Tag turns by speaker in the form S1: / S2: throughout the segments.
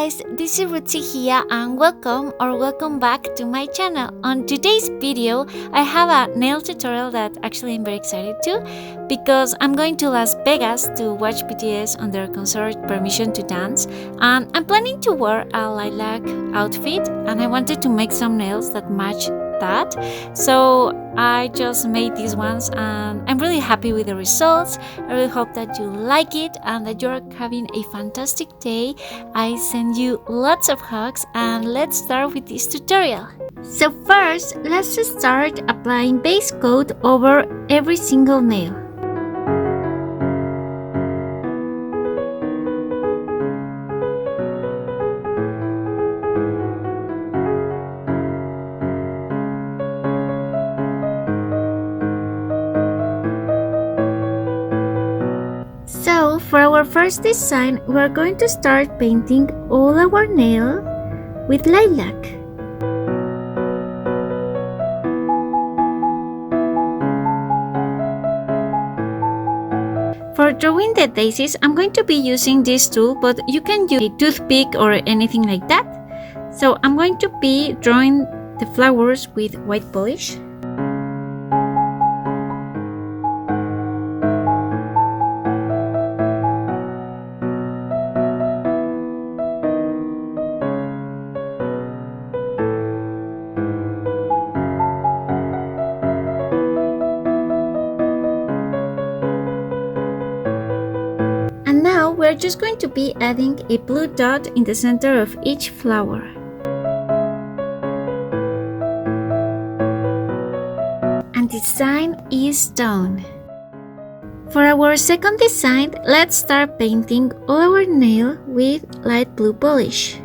S1: guys, this is Rutsi here and welcome back to my channel. On today's video, I have a nail tutorial that actually I'm very excited to because I'm going to Las Vegas to watch BTS on their concert Permission to Dance, and I'm planning to wear a lilac outfit and I wanted to make some nails that match that. So I just made these ones and I'm really happy with the results. I really hope that you like it and that you're having a fantastic day. I send you lots of hugs and let's start with this tutorial. So first, let's start applying base coat over every single nail. So for our first design, we're going to start painting all our nail with lilac. For drawing the daisies, I'm going to be using this tool, but you can use a toothpick or anything like that. So I'm going to be drawing the flowers with white polish. And now we're just going to be adding a blue dot in the center of each flower. And the design is done. For our second design, let's start painting all our nail with light blue polish.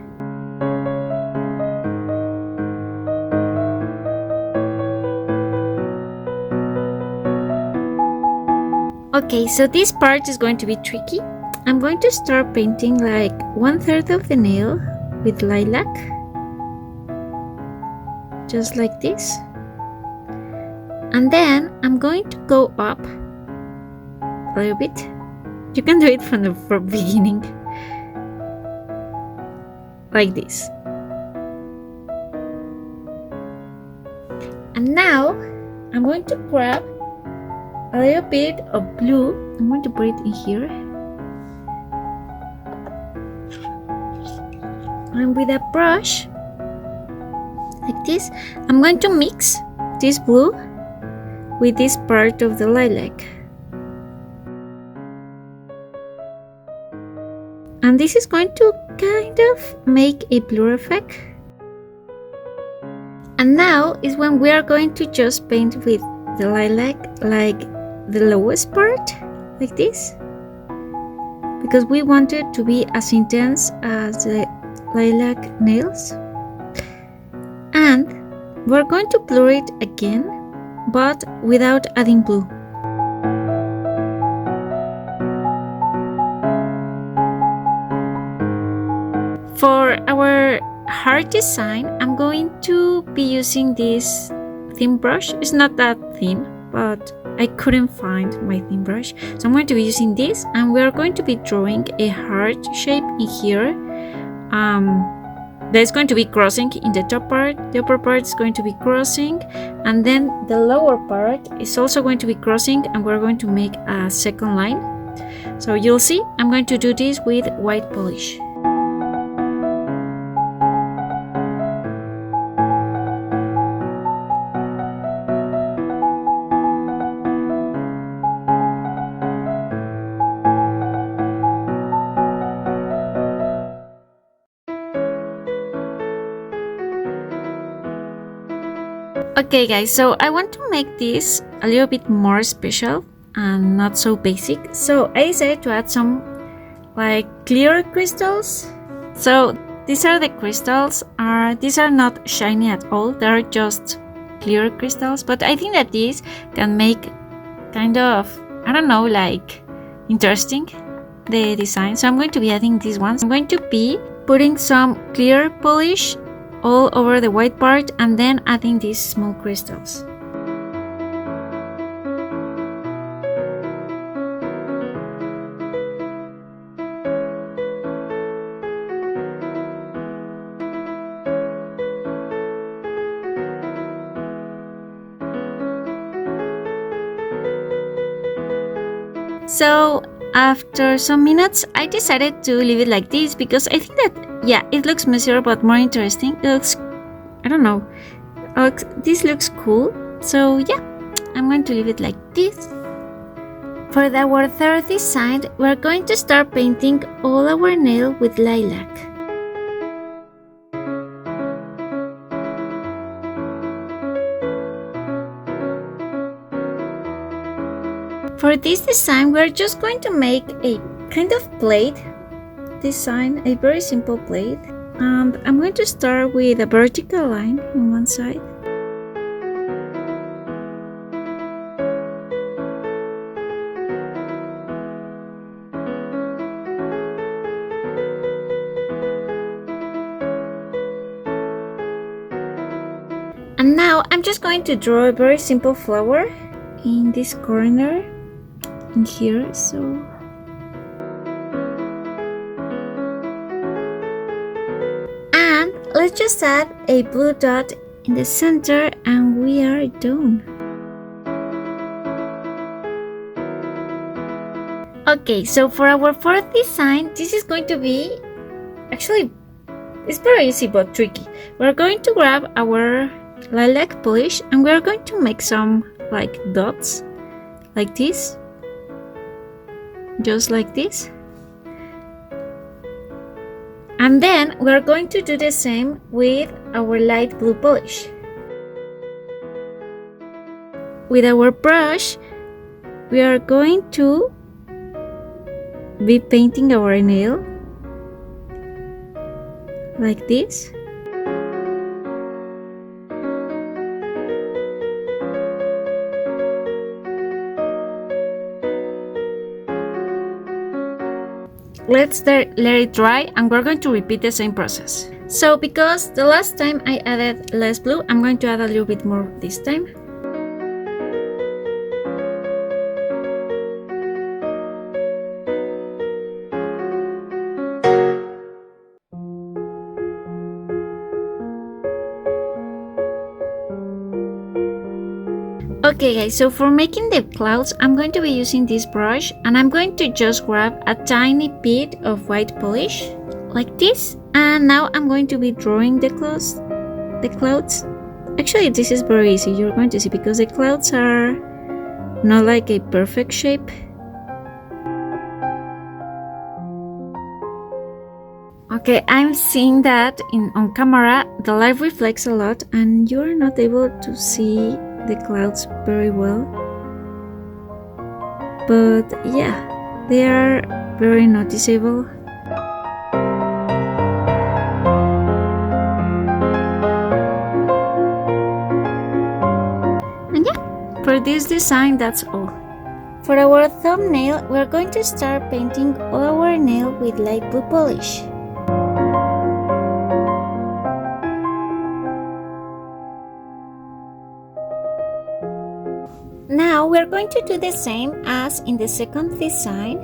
S1: Okay, so this part is going to be tricky. I'm going to start painting like 1/3 of the nail with lilac, just like this. And then I'm going to go up a little bit. You can do it from the beginning, like this. And now I'm going to grab a little bit of blue. I'm going to put it in here. And with a brush, like this, I'm going to mix this blue with this part of the lilac. And this is going to kind of make a blur effect. And now is when we are going to just paint with the lilac, like the lowest part, like this, because we want it to be as intense as the lilac nails. And we're going to blur it again, but without adding blue. For our heart design, I'm going to be using this thin brush. It's not that thin, but I couldn't find my thin brush, so I'm going to be using this, and we're going to be drawing a heart shape in here. There's going to be crossing in the top part, the upper part is going to be crossing, and then the lower part is also going to be crossing, and we're going to make a second line. So you'll see I'm going to do this with white polish. Okay guys, so I want to make this a little bit more special and not so basic, so I decided to add some like clear crystals. So these are the crystals. These are not shiny at all, they're just clear crystals, but I think that these can make kind of, I don't know, like interesting the design. So I'm going to be adding these ones. I'm going to be putting some clear polish all over the white part and then adding these small crystals. So after some minutes, I decided to leave it like this because I think that, yeah, it looks messier but more interesting. It looks, I don't know, this looks cool. So yeah, I'm going to leave it like this. For our third design, we're going to start painting all our nail with lilac. For this design, we're just going to make a kind of plate design, a very simple plate. And I'm going to start with a vertical line in one side. And now I'm just going to draw a very simple flower in this corner in here. So and let's just add a blue dot in the center and we are done. Okay, so for our fourth design, this is going to be, actually it's very easy but tricky. We're going to grab our lilac polish and we're going to make some like dots like this, just like this. And then we're going to do the same with our light blue polish. With our brush, we are going to be painting our nail like this. Let's let it dry and we're going to repeat the same process. So because the last time I added less blue, I'm going to add a little bit more this time. Okay guys, so for making the clouds, I'm going to be using this brush and I'm going to just grab a tiny bit of white polish like this, and now I'm going to be drawing the clouds. Actually, this is very easy, you're going to see, because the clouds are not like a perfect shape. Okay, I'm seeing that on camera the light reflects a lot and you're not able to see the clouds very well, but yeah, they are very noticeable. And yeah, for this design, that's all. For our thumbnail, we're going to start painting all our nail with light blue polish. Now we're going to do the same as in the second design.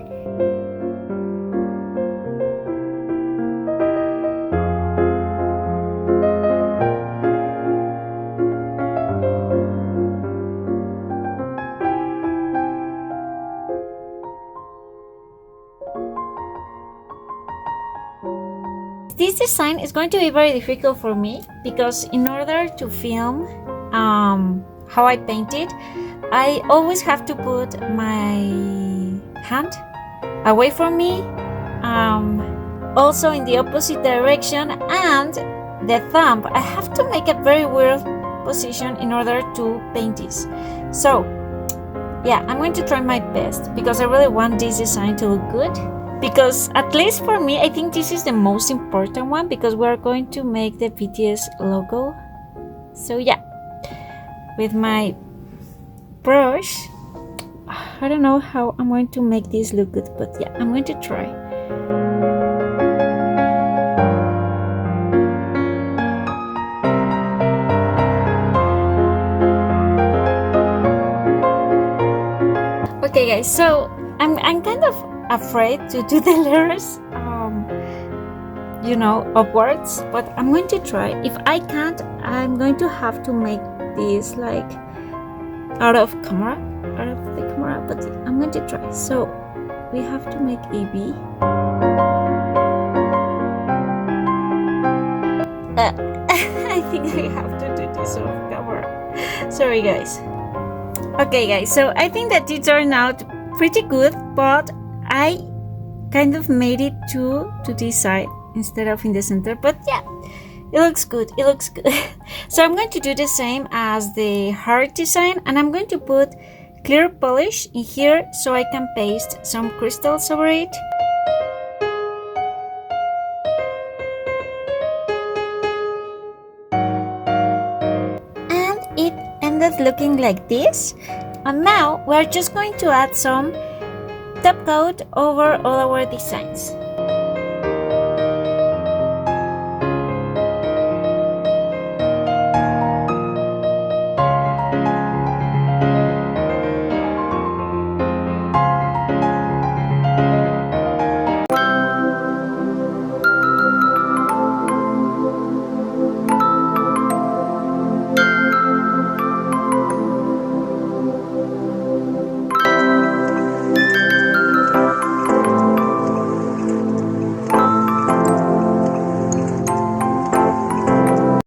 S1: This design is going to be very difficult for me because in order to film how I painted, I always have to put my hand away from me, also in the opposite direction, and the thumb. I have to make a very weird position in order to paint this. So yeah, I'm going to try my best because I really want this design to look good. Because at least for me, I think this is the most important one because we're going to make the BTS logo. So yeah, with my brush, I don't know how I'm going to make this look good, but yeah, I'm going to try. Okay guys, so I'm kind of afraid to do the letters of words, but I'm going to try. If I can't, I'm going to have to make this like out of the camera, but I'm going to try. So we have to make a V. I think I have to do this off camera. Sorry guys. Okay guys, so I think that it turned out pretty good, but I kind of made it to this side instead of in the center. But yeah, it looks good. It looks good. So I'm going to do the same as the heart design, and I'm going to put clear polish in here so I can paste some crystals over it. And it ended looking like this. And now we're just going to add some top coat over all our designs.